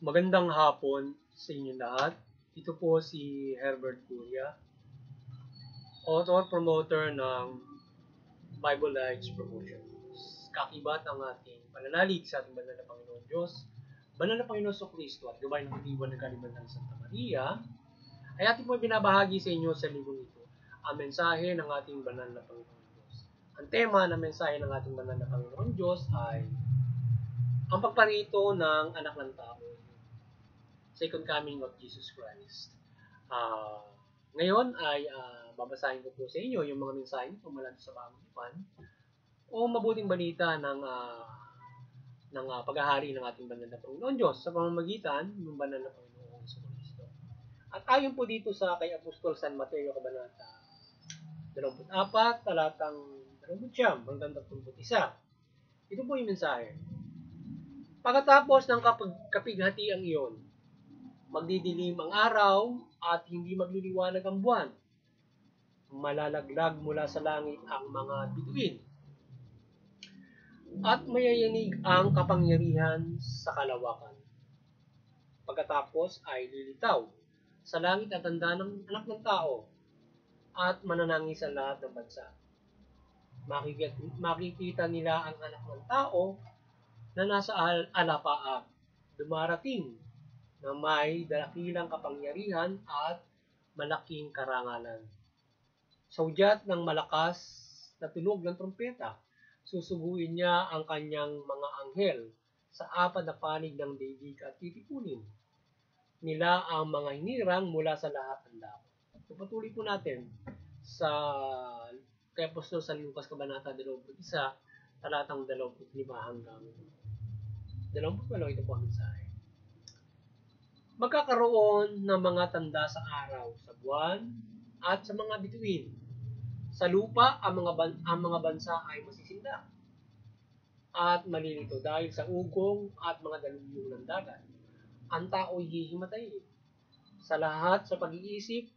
Magandang hapon sa inyong lahat. Ito po si Herbert Curia, author-promoter ng Bible Lives Promotions. Kakibat ang ating pananalig sa ating banal na Panginoon Diyos, banal na Panginoon Kristo at gabay ng katiban ng Kaliban ng Santa Maria, ay ating po binabahagi sa inyo sa linggong ito ang mensahe ng ating banal na Panginoon Diyos. Ang tema ng mensahe ng ating banal na Panginoon Diyos ay ang pagparito ng anak ng tao, Second Coming of Jesus Christ. Ngayon ay babasahin ko po sa inyo yung mga mensahe nito mula sa Bagong Tipan o mabuting balita ng paghahari ng ating banal na Panginoon Diyos sa pamamagitan ng banal na Panginoong Kristo. At ayon po dito sa kay Apostol San Mateo Kabanata 24, talatang 29 hanggang 31. Ito po yung mensahe. Pagkatapos ng kapighatiang iyon, magdidilim ang araw at hindi magliliwanag ang buwan. Malalaglag mula sa langit ang mga bituin. At mayayanig ang kapangyarihan sa kalawakan. Pagkatapos ay lilitaw sa langit at tanda ng anak ng tao at mananangis ang lahat ng bansa. Makikita nila ang anak ng tao na nasa alapaap, dumarating na may dakilang kapangyarihan at malaking karangalan. Sa udyat ng malakas na tunog ng trumpeta, susuguin niya ang kanyang mga anghel sa apat na panig ng daigdig at titipunin nila ang mga hinirang mula sa lahat ng dako. So, patuloy po natin sa kay Apostol San Lucas Kabanata 21, talatang 25 hanggang 28. Ito po ang mensahe. Magkakaroon ng mga tanda sa araw, sa buwan, at sa mga bituin. Sa lupa, ang mga bansa ay masisindak at malilito dahil sa ugong at mga dalugyong ng dagat. Ang tao'y hihimatayin sa lahat sa pag-iisip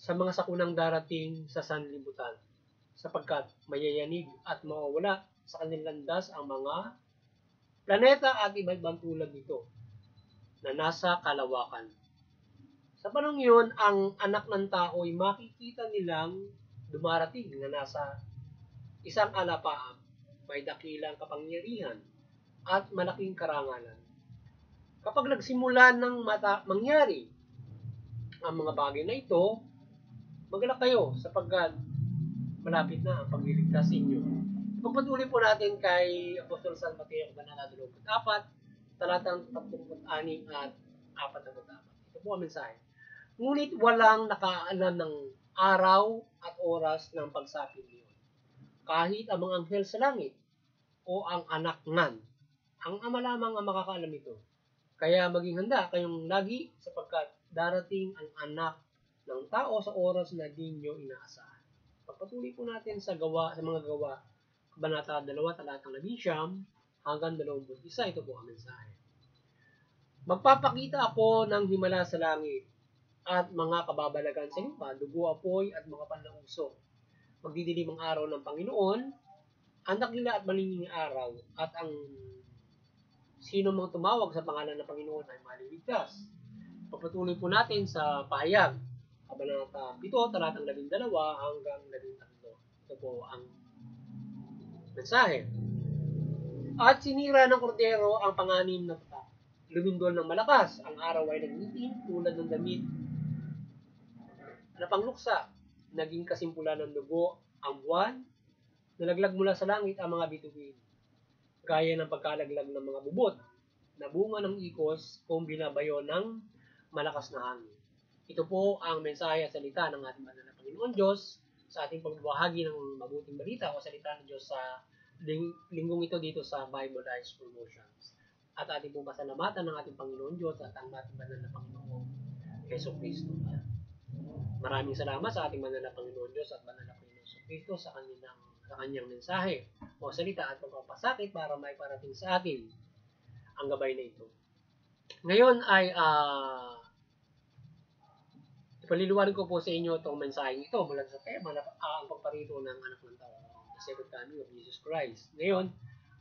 sa mga sakunang darating sa sanlibutan, sapagkat mayayanig at mawawala sa kanilang landas ang mga planeta at iba-ibang tulad nito na nasa kalawakan. Sa panahon yun, ang anak ng tao ay makikita nilang dumarating na nasa isang alapaap, may dakilang kapangyarihan at malaking karangalan. Kapag nagsimula ng mangyari ang mga bagay na ito, magalak kayo sapagkat malapit na ang pagliligtas sa inyo. Pagpatuloy po natin kay Apostol San Mateo Kabanata 24, talatang 36 at 44. Ito po ang mensahe. Ngunit walang nakaalam ng araw at oras ng pagsapit niyon. Kahit ang mga anghel sa langit o ang anak ngan, ang ama lamang ang makakaalam nito. Kaya maging handa kayong lagi sapagkat darating ang anak ng tao sa oras na di nyo inaasahan. Pagpatuloy po natin sa mga gawa, Kabanata 2, talatang 11 hanggang 21. Ito po ang mensahe. Magpapakita ako ng himala sa langit at mga kababalagan sa lupa, dugo, apoy at mga panlauso. Magdidilim ang araw ng Panginoon, ang dakila at malinging araw, at ang sino mang tumawag sa pangalan ng Panginoon ay maliligtas. Pagpatuloy po natin sa pahayag, Kabanata 7, talatang 12 hanggang 13. Ito po ang mensahe. At sinira ng kordero ang panganim na tatak. Lumindol ng malakas, ang araw ay nagnitin tulad ng damit na pangluksa. Naging kasimpulan ng dugo ang buwan, nalaglag mula sa langit ang mga bituin, gaya ng pagkalaglag ng mga bubot na bunga ng ikos kung binabayo ng malakas na hangin. Ito po ang mensahe at salita ng ating banal na Panginoon Diyos sa ating pagbabahagi ng mabuting balita o salita ng Diyos sa linggong ito dito sa Bible Lives Promotions. At ating pong pasalamatan ng ating Panginoon Diyos at ang ating banal na Panginoong Yeso Kristo. Maraming salamat sa ating banal na Panginoon Diyos at banal na Panginoon Yeso Kristo sa kanyang mensahe o salita at pagpapasakit para may parating sa atin ang gabay na ito. Ngayon ay ipaliliwanag ko po sa inyo itong mensahe ito mula sa tema na ang pagparito ng anak ng tao, the second coming of Jesus Christ. Ngayon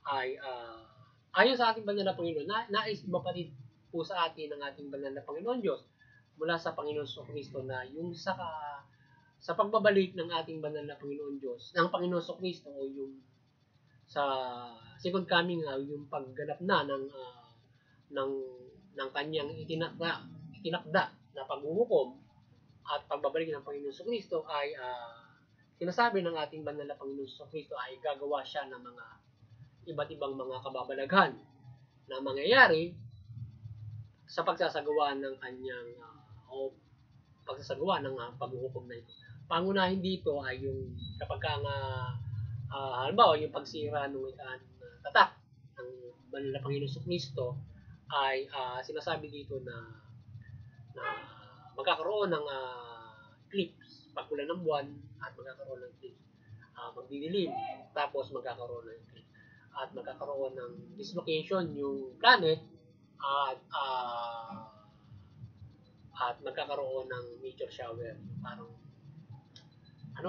ay Ayon sa ating banal na Panginoon, nais mapatid po sa atin ng ating banal na Panginoon Diyos mula sa Panginoon Kristo na yung sa pagbabalik ng ating banal na Panginoon Diyos, ng Panginoon Kristo o yung sa second coming, yung pagganap na ng ng kanyang itinakda na paghuhukom at pagbabalik ng Panginoon Kristo ay sinasabi ng ating banal na Panginoon Kristo ay gagawa siya ng mga iba't ibang mga kababalaghan na mangyayari sa pagsasagawa ng kanyang o pagsasagawa ng paghuhukom na ito. Pangunahin dito ay yung kapag halimbawa yung pagsira ng tatak ng banal na Panginoon Kristo ay sinasabi dito na magkakaroon ng eclipse, pagkulan ng buwan at magkakaroon ng eclipse. Magdidilim, tapos magkakaroon ng eclipse. At magkakaroon ng dislocation yung planet at magkakaroon ng meteor shower. Parang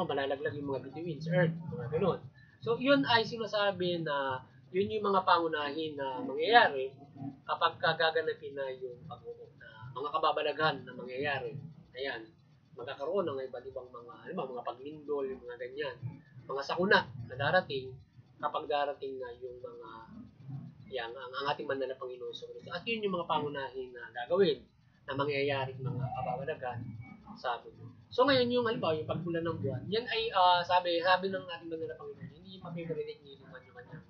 malalaglag yung mga bituin sa Earth, mga ganun. So, yun ay sinasabi na yun yung mga pangunahin na mangyayari kapag gaganapin na yung paghukom na mga kababalaghan na mangyayari. Ayan, magkakaroon ng iba't ibang mga paglindol, yung mga ganyan, mga sakuna na darating kapag darating na yung mga ang ating banal na Panginoon sa Kristo. At yun yung mga pangunahin na gagawin na mangyayari mga kababalaghan sa mundo. So ngayon yung yung pagbulan ng buwan, yan ay sabi ng ating banal na Panginoon, hindi mapipredict ni naman yung kanyang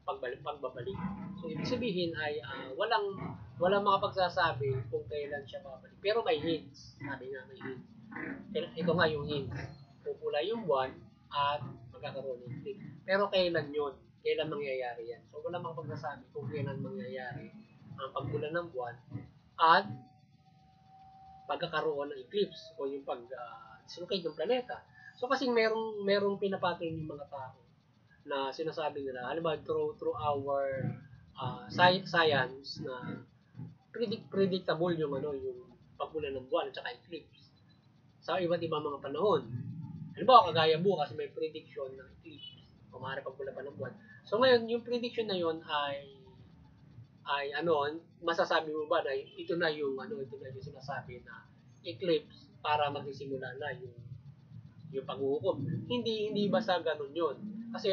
pagbabalik. So ibig sabihin ay walang makapagsasabi kung kailan siya babalik. Pero may hints. Sabi nga may hints. Ito nga yung hints. Pupula yung buwan at magkakaroon ng eclipse. Pero kailan yun? Kailan mangyayari yan? So walang makapagsasabi kung kailan mangyayari ang pagbulan ng buwan at pagkakaroon ng eclipse o yung pag-dislocate ng planeta. So kasi merong pinapatol yung mga tao na sinasabi nila, halimbawa through our science na predictable yung yung pagbulan ng buwan at saka eclipse sa iba't ibang mga panahon. Halimbawa kagaya bukas may prediction ng eclipse o maaari pagbulan pa ng buwan. So ngayon yung prediction na yon ay masasabi mo ba na ito na yung sinasabi na eclipse para magsisimula na yung paghuhukom. Hindi basta ganun yun. Kasi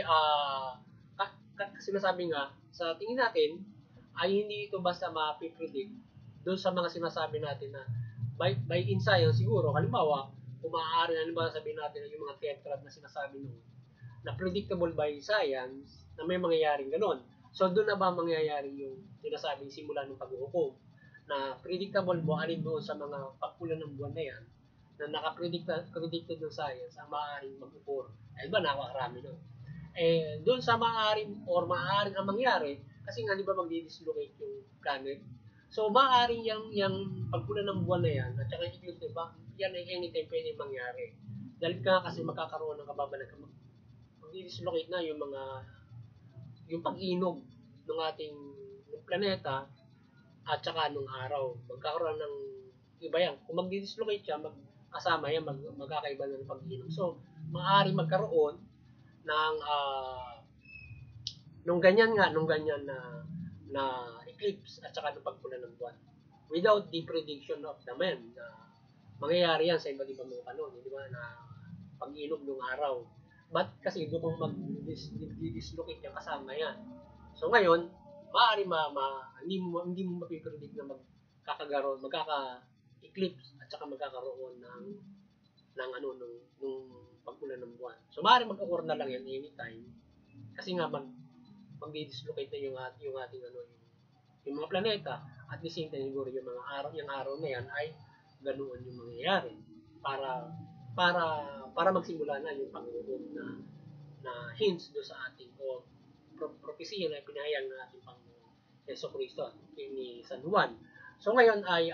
sinasabi nga sa tingin natin ay hindi ito basta mapipredict doon sa mga sinasabi natin na by in science siguro halimbawa kung maaari halimbawa sabihin natin yung mga tetrad na sinasabi noon na predictable by science na may mangyayaring ganun. So, doon na ba mangyayari yung sinasabing simula ng paghuhukom na predictable mo alin doon sa mga pagkulan ng buwan na yan na naka-predicted ng science ang maaaring mag-occur. Ay ba, nakakarami no? Doon sa maaaring ang mangyari kasi nga di ba magdi-dislocate yung planet. So, maaaring yung pagkulan ng buwan na yan at saka yung eclipse, diba? Yan ay anytime pwede mangyari. Dahil kasi magkakaroon ng kababalaghan magdi-dislocate na yung pag-inog ng ating planeta at saka nung araw. Magkakaroon ng iba yan. Kung magdi-dislocate siya, kasama yan, magkakaiba ng pag-inog. So, maaari magkaroon ng nung ganyan na eclipse at saka ng pagpula ng buwan. Without the prediction of the man na mangyayari yan sa iba't ibang mga panahon, di ba, na pag-inog ng araw. But kasi doon kung mag-dislocate yan, kasama yan. So ngayon, maaari hindi mo mapipredict na magkaka-eclipse at saka magkakaroon ng nung pagpula ng buwan. So maaari mag-occur na lang yan anytime. Kasi nga mag-dislocate na yung ating yung mga planeta at the same time siguro yung araw na yan ay ganoon yung mangyayari para magsimula na yung panghukom na hints do sa ating o propesya na pinahayag ng ating Panginoon Jesucristo ni San Juan. So ngayon ay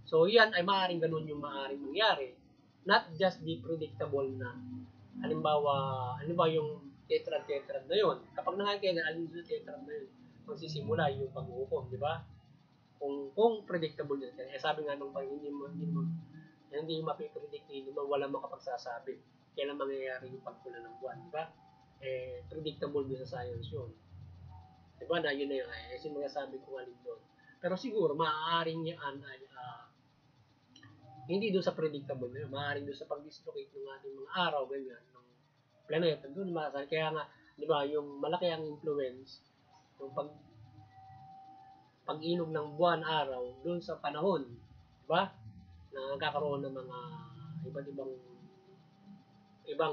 so yan ay maaaring ganun yung maaaring mangyari, not just the predictable na halimbawa yung tetrad na yun. Kapag nakakita alin yung tetrad na yun, magsisimula yung paghuhukom, di ba? Kung predictable yun. Sabi nga nung hindi mapipredict hindi mo wala makapagsasabi kailan mangyayari yung pagpula ng buwan, di ba? Predictable din sa science yun. Diba na yun na yung yung mga sabi ko alin doon. Pero siguro, maaaring yan ay hindi doon sa predictable na yun. Maaaring doon sa pag-dislocate ng ating mga araw, ganyan, ng planeta, doon maasahan. Kaya nga, di ba, yung malaki ang influence, yung pag-inog ng buwan, araw, doon sa panahon, di ba, na nagkakaroon ng mga iba't ibang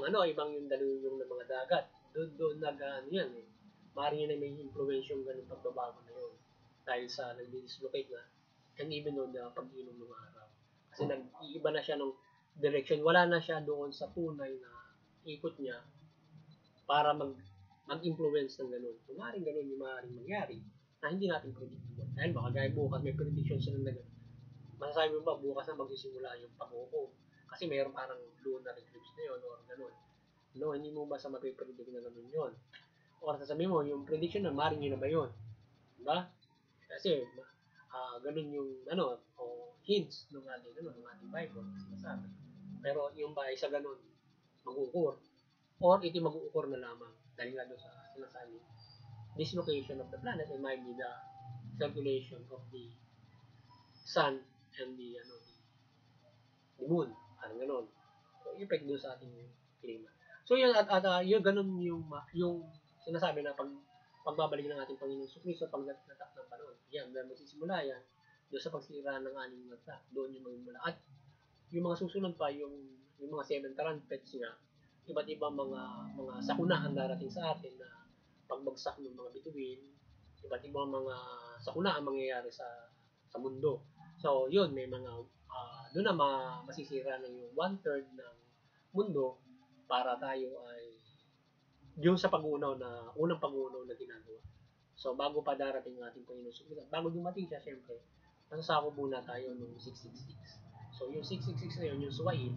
yung daluyung ng mga dagat. Doon ano yan eh. Maaaring yun ay may influence yung ganung pagbabago na yun. Dahil sa nag-dislocate na, and even on the pag-inom ng araw. Kasi nag-iiba na siya ng direction. Wala na siya doon sa tunay na ikot niya para mag-influence ng ganun. Kung maaaring ganun yung maaaring mangyari na hindi natin predictable. Dahil baka gaya bukas may prediction sila na ganun. Masasabi mo ba bukas na magsisimula yung pag-uho? Kasi mayroon parang lunar eclipse na yun or ganun. No, hindi mo ba sa mapipredict na ganun yun? O sasabihin mo, yung prediction na maaaring yun na ba yun? Diba? Kasi ganun yung o hints ng ating Bible sinasabi. Pero yung ba ay sa ganun mag-ukur or ito mag-ukur na lamang dahil nga doon sa sinasabi dislocation of the planet and might be the circulation of the sun and the moon, parang ganun. So, effect doon sa ating klima. So, yun, yun, ganun yung sinasabi na pagbabalik ng ating Panginoon Kristo pag natak ng panahon. Yan, dahil magsisimula yan, doon sa pagsira ng aning mata, doon yung magmula. At yung mga susunod pa, yung mga seven trumpets nga, iba't ibang mga sakuna ang darating sa atin na pagbagsak ng mga bituin, iba't ibang mga sakuna ang mangyayari sa mundo. So, yun, may mga, doon na masisira na yung 1/3 ng mundo para tayo ay yung sa unang pag-uunaw na ginagawa. So, bago pa darating ang ating Panginoon, bago dumating siya, siyempre, nasasako muna tayo ng 666. So, yung 666 na yun, yung suwain,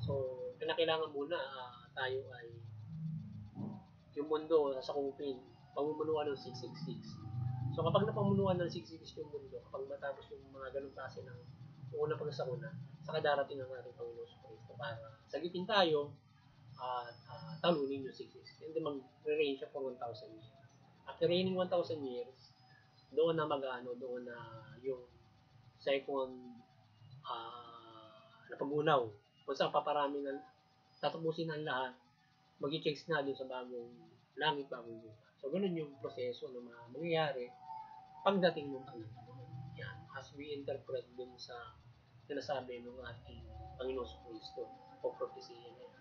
so, kinakailangan muna tayo ay yung mundo sasakupin, pamumunuan ng 666. So, kapag napamunuan ng 666 yung mundo, kapag matapos yung mga ganung klase ng unang pagsakuna, saka darating ang ating Panginoon Kristo para sagitin tayo at talunin yung 666. And then mag-reign siya for 1,000 years. After reigning 1,000 years, doon na doon na yung second na pag-unaw. Kung saan paparami ng tatapusin ang lahat, mag-checks na doon sa bagong langit, bagong lupa. So, ganun yung proseso na mangyayari pagdating ng Panginoon. Yan, as we interpret dun sa sinasabi ng ating Panginoon Kristo o propesya na yan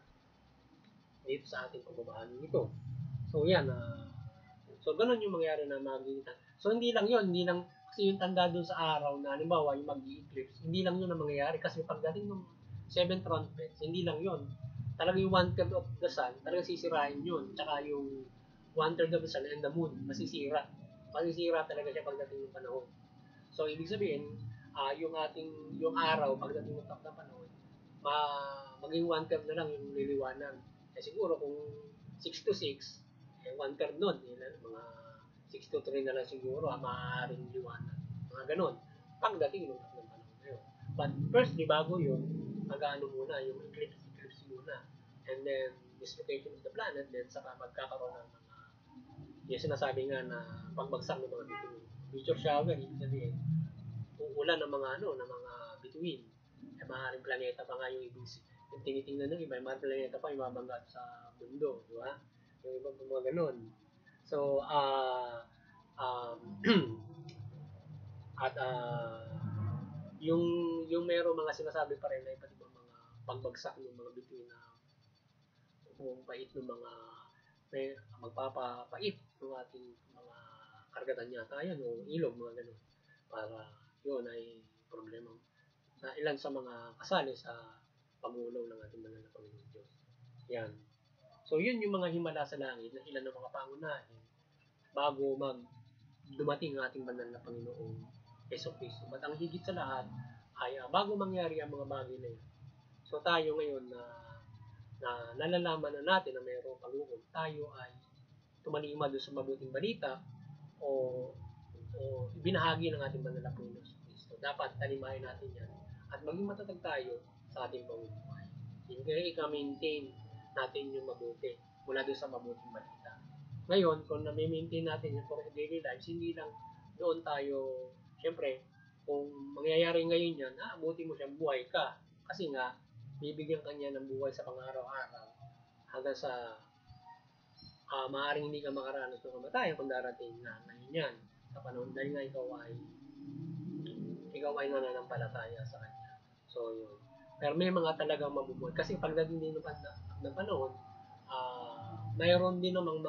dito sa ating pagbabahagi nito. So, yan, so, ganun yung mangyayari na magigitan. So, hindi lang kasi yung tanda dun sa araw na, halimbawa, yung mag-eclipse, hindi lang yun ang mangyayari kasi pagdating ng 7 trumpets, hindi lang yun. Talaga yung 1/3 of the sun, talagang sisirain yun. Tsaka yung 1/3 of the sun and the moon, masisira. Masisira talaga siya pagdating ng panahon. So, ibig sabihin, yung araw, pagdating ng panahon, maging 1/3 na lang yung liliwanag. Siguro kung 6 to 6, 1/3 nun, mga 6 to 3 na lang siguro, maaaring liwanag. Mga ganun. Pagdating ng panahon na yun. But firstly, bago yun, muna, yung eclipse muna. And then, dislocation of the planet, then saka magkakaroon ng mga, yung sinasabi nga na pagbagsak ng mga bituin. Meteor shower, ibig sabihin, uulan ng mga bituin. Maaaring planeta pa nga yung yung tinitingnan ng iba, yung mga planeta pa yung mabangga sa mundo, di ba? Yung iba pa mga ganun. So, at yung meron mga sinasabi pa rin na iba't ibang mga pagbagsak ng mga bituin na kung pait ng mga magpapapait ng ating mga karagatan yata yan o ilog, mga ganun. Para yun ay problema na ilan sa mga kasali sa pag-uulaw ng ating banal na Panginoon Diyos. Yan. So, yun yung mga himala sa langit na ilan ng mga pangunahin bago dumating ang ating banal na Panginoong Yeso Kristo. But ang higit sa lahat ay bago mangyari ang mga bagay na yun. So, tayo ngayon na nalalaman na natin na mayroong pag-uom, tayo ay tumalima doon sa mabuting balita o binahagi ng ating banal na Panginoon Kristo. Dapat talimahin natin yan at maging matatag tayo sa ating pamumuhay. Hindi ika-maintain natin yung mabuti mula doon sa mabuting balita. Ngayon, kung na-maintain natin yung for daily lives, hindi lang doon tayo, syempre, kung mangyayari ngayon yan, abuti mo siyang buhay ka. Kasi nga, bibigyan kanya ng buhay sa pang-araw-araw hanggang sa maaaring hindi ka makaranas ng kamatayan kung darating na ngayon yan sa panahon dahil nga ikaw ay nananampalataya sa kanya. So, yun. Pero may mga talagang mabubuhay. Kasi pagdating din ng panahon, mayroon din namang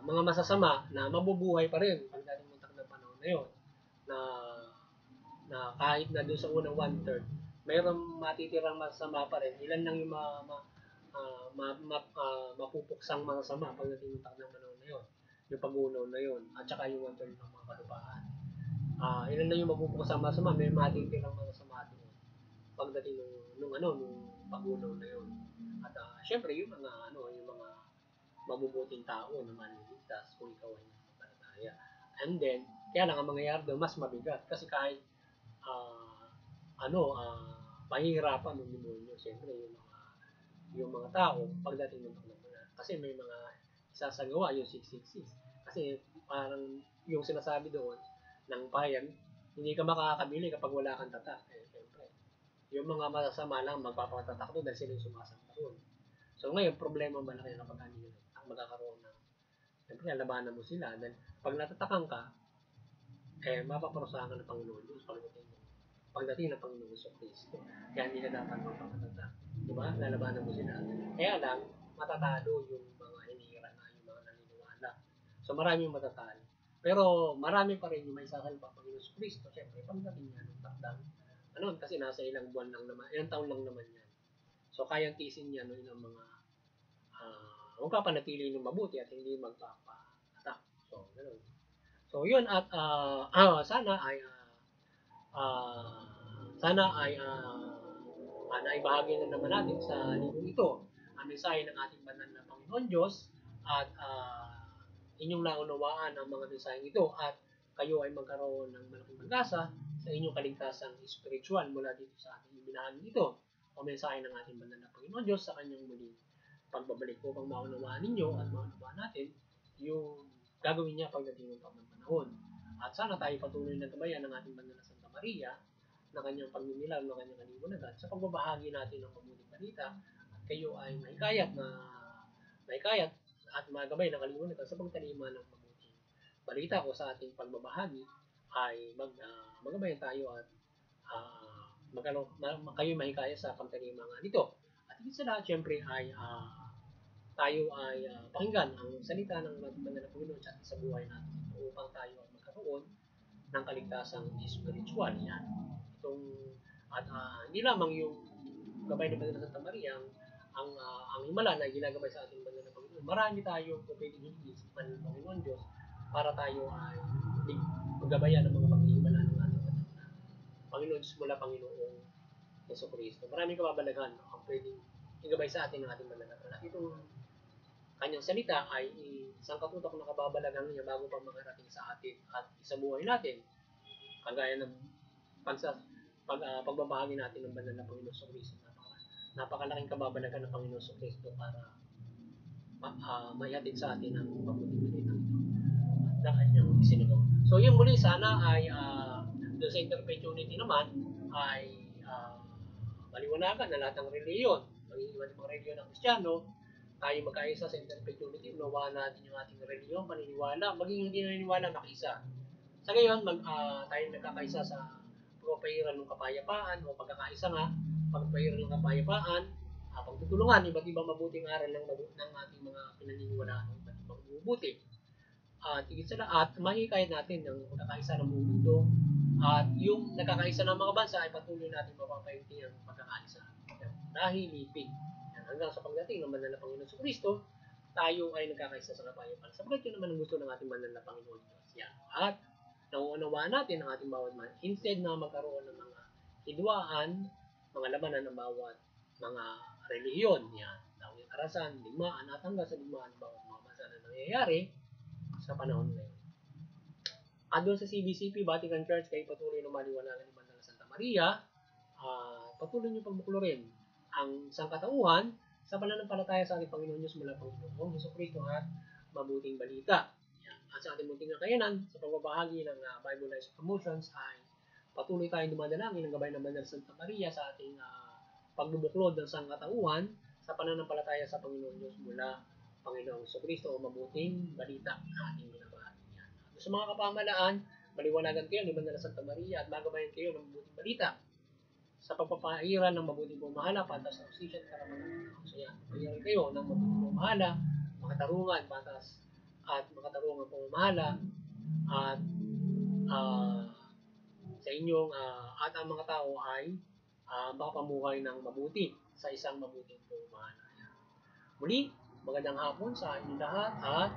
mga masasama na mabubuhay pa rin pagdating ng panahon na yun. Na, na kahit na doon sa unang one-third, mayroong matitirang masama pa rin. Ilan lang yung mapupuksang mga sama pagdating ng panahon na yun. Yung pag-unaw na yun. At saka yung one-third ng mga kalupaan. Ilan lang yung mapupuksang masama, may matitirang mga sama doon pagdating nung pag-unaw na yun. At syempre yung mga mabubuting tao na maliligtas kung ikaw ay nanampalataya. And then, kaya lang ang mangyayari doon mas mabigat kasi kahit pahihirapan ng demonyo, syempre yung mga tao pagdating ng paglamunan. Kasi may mga isasagawa yung 666. Kasi parang yung sinasabi doon ng bayan, hindi ka makakabili kapag wala kang tatak. Syempre, yung mga masasama lang magpapatatak doon dahil sila yung sumasamba doon. So ngayon, problema malaki na kapag hindi magkakaroon ng, siyempre, labanan mo sila. Then, pag natatakan ka, mapaparusahan ka ng Panginoon Diyos pagdating ng Panginoon sa Kristo. Kaya hindi ka dapat magpapatatak. Diba? Lalabanan mo sila. Kaya lang, matatalo yung mga hinihira na, yung mga naniniwala. So, maraming matatalo. Pero, marami pa rin yung may sasalpa Panginoon sa Kristo. Siyempre, pagdating niya ng takdang, kasi nasa ilang buwan lang naman, ilang taon lang naman yan. So, kayang tiisin niya ilang mga huwag ka panatili ng mabuti at hindi magpapa-attack. So, ganoon. So, yun at sana ay naibahagi na naman natin sa linggong ito ang mensahe ng ating banal na Panginoon Diyos at inyong naunawaan ang mga mensaheng ito at kayo ay magkaroon ng malaking pag-asa sa inyong kaligtasang spiritual mula dito sa ating ibinahagi ito o mensahe ng ating banal na Panginoon Diyos sa kanyang muling pagbabalik upang maunawaan ninyo at maunawaan natin yung gagawin niya pagdating ng panahon. At sana tayo patuloy na gabayan ng ating banal na Santa Maria na kanyang pagmimilaw, na kanyang kaliwanagan sa pagbabahagi natin ng mabuting balita at kayo ay mahikayat at magabay ng kaliwanagan sa pagtalima ng mabuting balita o sa ating pagbabahagi ay magabayan tayo at kayo mahikayat sa pagtalimangan nito. At higit sa lahat, syempre ay tayo ay pakinggan ang salita ng banal na Panginoon at sa buhay natin upang tayo ay magkaroon ng kaligtasang spiritual. Yan. Hindi lamang yung gabay ng banal na Santa Maria ang himala na ginagabay sa ating banal na Panginoon. Marami tayong pwedeng higit sa banal na Panginoon Diyos para tayo ay maggabayan ng mga paghihimala ng ating banal na Panginoon Diyos mula Panginoong Yeso Kristo. Maraming kababalaghan ang pwedeng igabay sa atin ng ating banal na Panginoon. Itong kanyang salita ay isang katutak na kababalagan niya bago pa makarating sa atin at sa buhay natin. Kagaya ng pagbabahagi natin ng banal na Panginoon sa Kristo. Napakalaking kababalagan ng Panginoon sa Kristo para maihatid sa atin ang mabuting balita na kanyang isinagawa. So yung muli sana ay doon sa interfaith unity naman ay maliwanagan na lahat ng reliyon, maging iba't ibang reliyon ng Kristiyano, tayo magkaisa sa interfaith unity, unawaan natin yung ating reliyon, paniniwala, maging hindi naniniwala, makiisa. Sa ngayon, tayo nagkakaisa sa pagpapahiran ng kapayapaan o pagkakaisa nga, pagpapahiran ng kapayapaan, pagtutulungan, iba't ibang mabuting aral ng ating mga pinaniniwalaan ng iba't ibang mabubuti. At higit sa lahat, mahikayat natin ang pagkakaisa ng buong mundo at yung nagkakaisa ng mga bansa ay patuloy natin mapapayunti ang pagkakaisa. Dahil lipig. Hanggang sa pagdating ng banal na Panginoon sa Kristo, tayo ay nagkakaisa sa kapayapaan. Sapagkat yun naman ang gusto ng ating banal na Panginoon Diyos. Yan. At nauunawaan natin ang ating bawat man. Instead na magkaroon ng mga hidwaan, mga labanan ng bawat mga relihiyon. Yan. Tawag karasan, digmaan, at hanggang sa digmaan ng bawat mga bansa na nangyayari sa panahon na yun. At doon sa CBCP, Vatican Church, kayo patuloy na maliwanagan ni Banal na Santa Maria, patuloy niyo pagbuklarin ang sangkatauhan sa pananampalataya sa ating Panginoon Diyos mula Panginoong Jesucristo at mabuting balita. At sa ating munting kakayanan, sa pagbabahagi ng Bible Lives of Emotions ay patuloy tayong dumadalangin ng gabay ng Banal Santa Maria sa ating pagbubuklod ng sangkatauhan sa pananampalataya sa Panginoon Diyos mula Panginoong Jesucristo o mabuting balita na ating binabahagi. Sa mga kapamalaan, maliwanagan kayo ni Banal Santa Maria at magabayan kayo ng mabuting balita sa pagpapairan ng mabuting pamahala, patas na justisya at karapatan ng tao. So yan, pairan kayo ng mabuting pamahala, makatarungan, patas at makatarungan pamamahala at sa inyong at ang mga tao ay makapamuhay ng mabuti sa isang mabuting pamamahala. Muli, magandang hapon sa inyong lahat at